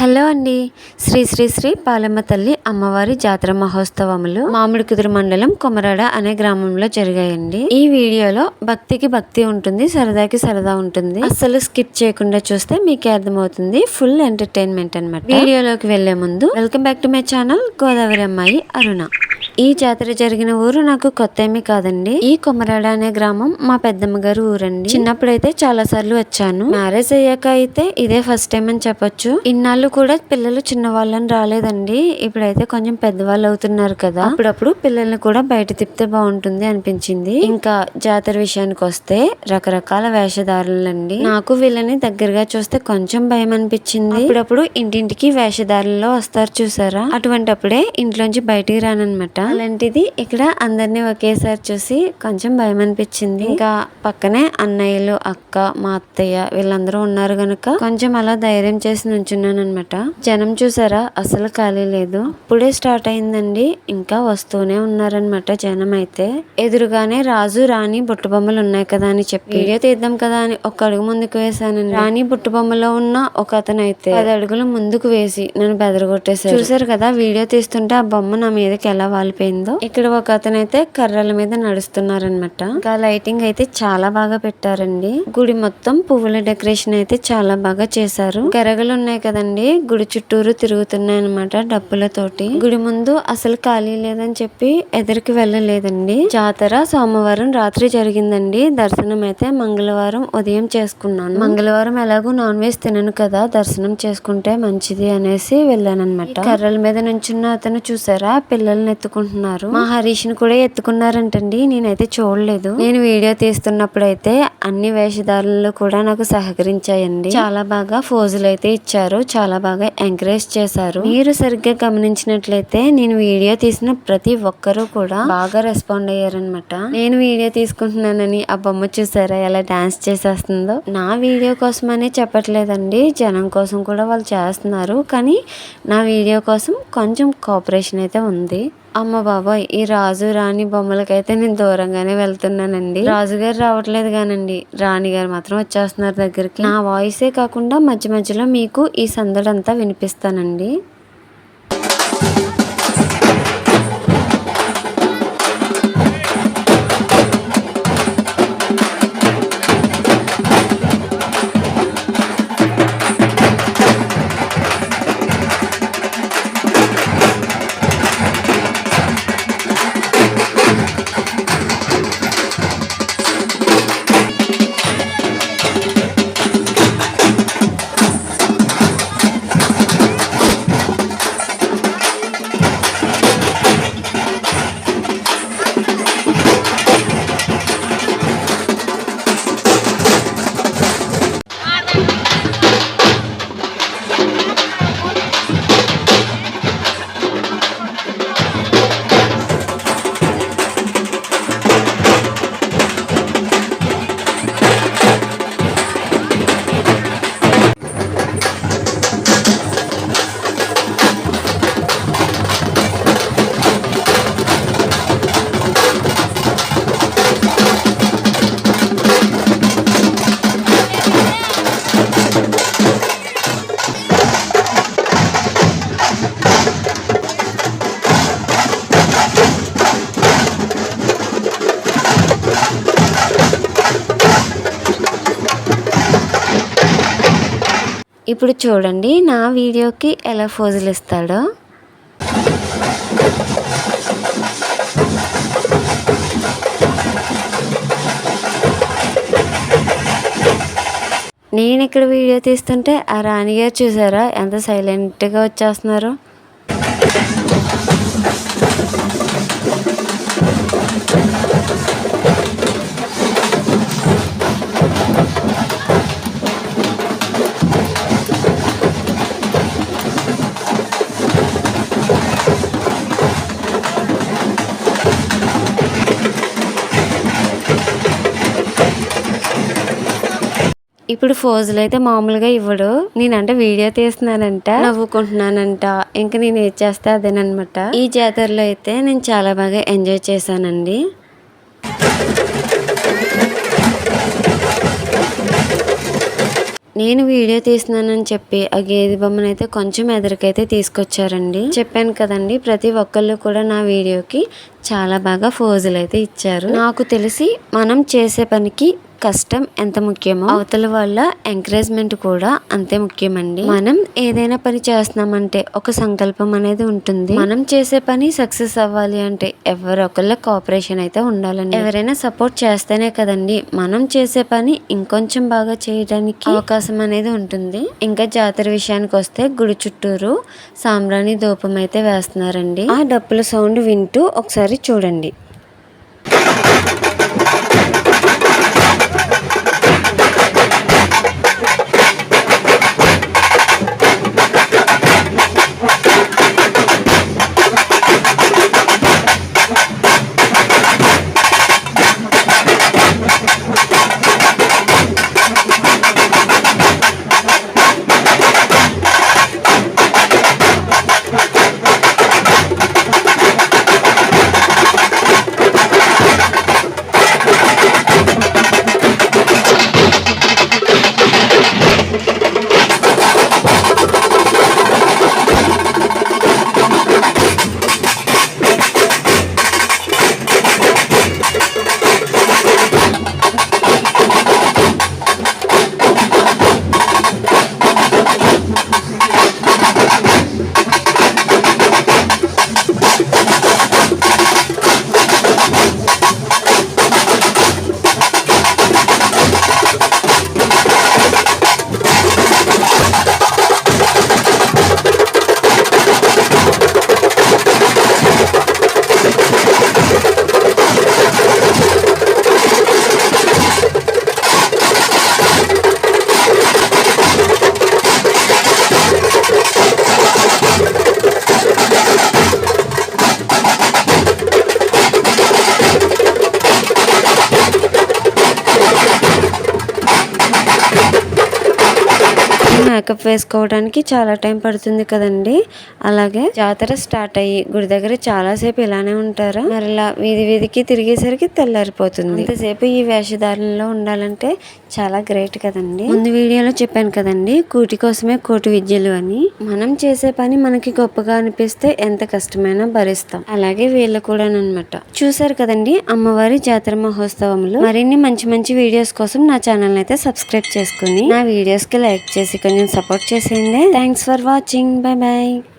Hello అండి. శ్రీ శ్రీ శ్రీ పాలమ్మ తల్లి అమ్మవారి జాతర మహోత్సవములు మామిడికుదురు మండలం కొమరాడ అనే గ్రామంలో జరిగాయండి. ఈ వీడియోలో భక్తికి భక్తి ఉంటుంది, సరదాకి సరదా ఉంటుంది. అస్సలు స్కిప్ చేయకుండా చూస్తే మీకే అర్థమవుతుంది. ఫుల్ ఎంటర్టైన్మెంట్ అన్నమాట. వీడియోలోకి వెళ్లే ముందు welcome back to my channel Godavari అమ్మాయి అరుణ. ఈ జాతర జరిగిన ఊరు నాకు కొత్త ఏమీ కాదండి. ఈ కొమరాడ అనే గ్రామం మా పెద్దమ్మ గారు ఊరండి. చిన్నప్పుడైతే చాలా సార్లు వచ్చాను. మ్యారేజ్ అయ్యాక అయితే ఇదే ఫస్ట్ టైం అని చెప్పొచ్చు. ఇన్నాళ్ళు కూడా పిల్లలు చిన్న వాళ్ళని రాలేదండి. ఇప్పుడైతే కొంచెం పెద్దవాళ్ళు అవుతున్నారు కదా, అప్పుడప్పుడు పిల్లల్ని కూడా బయట తిప్పితే బాగుంటుంది అనిపించింది. ఇంకా జాతర విషయానికి వస్తే రకరకాల వేషధారులండి. నాకు వీళ్ళని దగ్గరగా చూస్తే కొంచెం భయం అనిపించింది. అప్పుడప్పుడు ఇంటింటికి వేషధారులలో వస్తారు చూసారా, అటువంటప్పుడే ఇంట్లోంచి బయటికి రానన్నమాట. అలాంటిది ఇక్కడ అందరినీ ఒకేసారి చూసి కొంచెం భయం అనిపించింది. ఇంకా పక్కనే అన్నయ్యలు, అక్క, మా అత్తయ్య వీళ్ళందరూ ఉన్నారు గనుక కొంచెం అలా ధైర్యం చేసి నుంచున్నాను అనమాట. జనం చూసారా, అసలు ఖాళీ లేదు. ఇప్పుడే స్టార్ట్ అయిందండి, ఇంకా వస్తూనే ఉన్నారనమాట జనం. అయితే ఎదురుగానే రాజు రాణి బుట్ట బొమ్మలు ఉన్నాయి కదా అని చెప్పి వీడియో తీద్దాం కదా అని ఒక అడుగు ముందుకు వేసానండి. రాణి బుట్ట బొమ్మలో ఉన్న ఒక అతను అయితే 10 అడుగులు ముందుకు వేసి నన్ను బెదరగొట్టేశారు. చూసారు కదా, వీడియో తీస్తుంటే ఆ బొమ్మ నా మీదకి ఎలా వాలిపోయిందో. ఇక్కడ ఒక అతను అయితే కర్రల మీద నడుస్తున్నారనమాట. ఇంకా లైటింగ్ అయితే చాలా బాగా పెట్టారండి. గుడి మొత్తం పువ్వుల డెకరేషన్ అయితే చాలా బాగా చేశారు. గరగలు ఉన్నాయి కదండి, గుడి చుట్టూరు తిరుగుతున్నాయి అనమాట డప్పులతోటి. గుడి ముందు అసలు ఖాళీ లేదని చెప్పి ఎదురుకి వెళ్ళలేదండి. జాతర సోమవారం రాత్రి జరిగిందండి. దర్శనం అయితే మంగళవారం ఉదయం చేసుకున్నాను. మంగళవారం ఎలాగో నాన్ వెజ్ తినను కదా, దర్శనం చేసుకుంటే మంచిది అనేసి వెళ్ళాను అనమాట. కర్రల మీద నుంచున్న అతను చూసారా, పిల్లల్ని ఎత్తుకుంటున్నారు. మా హరీష్ ని కూడా ఎత్తుకున్నారంటండి. నేనైతే చూడలేదు. నేను వీడియో తీస్తున్నప్పుడు అయితే అన్ని వేషధారులు కూడా నాకు సహకరించాయండి. చాలా బాగా ఫోజులు అయితే ఇచ్చారు, చాలా బాగా ఎంకరేజ్ చేశారు. మీరు సరిగ్గా గమనించినట్లయితే నేను వీడియో తీసిన ప్రతి ఒక్కరూ కూడా బాగా రెస్పాండ్ అయ్యారనమాట. నేను వీడియో తీసుకుంటున్నానని ఆ బొమ్మ చూసారా ఎలా డాన్స్ చేసేస్తుందో. నా వీడియో కోసం అనే చెప్పట్లేదండి, జనం కోసం కూడా వాళ్ళు చేస్తున్నారు. కానీ నా వీడియో కోసం కొంచెం కోఆపరేషన్ అయితే ఉంది. అమ్మ బాబాయ్, ఈ రాజు రాణి బొమ్మలకైతే నేను దూరంగానే వెళ్తున్నానండి. రాజుగారు రావట్లేదు కానండి, రాణి గారు మాత్రం వచ్చేస్తున్నారు దగ్గరికి. నా వాయిసే కాకుండా మధ్య మధ్యలో మీకు ఈ సందడంతా వినిపిస్తానండి. ఇప్పుడు చూడండి నా వీడియోకి ఎలా ఫోజులు ఇస్తాడో. నేను ఇక్కడ వీడియో తీస్తుంటే ఆ రాణి గారు చూసారా ఎంత సైలెంట్గా వచ్చేస్తున్నారు. ఇప్పుడు ఫోజులు అయితే మామూలుగా ఇవ్వడు. నేనంటే వీడియో తీస్తున్నానంట, నవ్వుకుంటున్నానంట, ఇంకా నేను ఏది చేస్తే అదేనమాట. ఈ జాతరలో అయితే నేను చాలా బాగా ఎంజాయ్ చేశానండి. నేను వీడియో తీస్తున్నానని చెప్పి ఆ గేదె బొమ్మనైతే కొంచెం ఎదురుకైతే తీసుకొచ్చారండి. చెప్పాను కదండి, ప్రతి ఒక్కళ్ళు కూడా నా వీడియోకి చాలా బాగా ఫోజులు అయితే ఇచ్చారు. నాకు తెలిసి మనం చేసే పనికి కష్టం ఎంత ముఖ్యమో అవతల వాళ్ళ ఎంకరేజ్మెంట్ కూడా అంతే ముఖ్యమండి. మనం ఏదైనా పని చేస్తున్నామంటే ఒక సంకల్పం అనేది ఉంటుంది. మనం చేసే పని సక్సెస్ అవ్వాలి అంటే ఎవరొకళ్ళ కోఆపరేషన్ అయితే ఉండాలండి. ఎవరైనా సపోర్ట్ చేస్తేనే కదండి మనం చేసే పని ఇంకొంచెం బాగా చేయడానికి అవకాశం అనేది ఉంటుంది. ఇంకా జాతర విషయానికి వస్తే గుడి చుట్టూరు సాంబ్రాణి ధూపం అయితే వేస్తున్నారండి. ఆ డప్పుల సౌండ్ వింటూ ఒకసారి చూడండి. మేకప్ వేసుకోవడానికి చాలా టైం పడుతుంది కదండి. అలాగే జాతర స్టార్ట్ అయ్యి గుడి దగ్గర చాలాసేపు ఇలానే ఉంటారు. మరి ఇలా వీధి వీధికి తిరిగేసరికి తెల్లారిపోతుంది. ఇంతసేపు ఈ వేషధారణలో ఉండాలంటే చాలా గ్రేట్ కదండి. ముందు వీడియోలో చెప్పాను కదండి, కూటి కోసమే కోటి విద్యలు అని. మనం చేసే పని మనకి గొప్పగా అనిపిస్తే ఎంత కష్టమైనా భరిస్తాం. అలాగే వీళ్ళు కూడా అనమాట. చూసారు కదండి అమ్మవారి జాతర మహోత్సవంలో. మరిన్ని మంచి మంచి వీడియోస్ కోసం నా ఛానల్ అయితే సబ్స్క్రైబ్ చేసుకుని నా వీడియోస్ కి లైక్ చేసి కొంచెం సపోర్ట్ చేసేయండి. Thanks for watching. By by.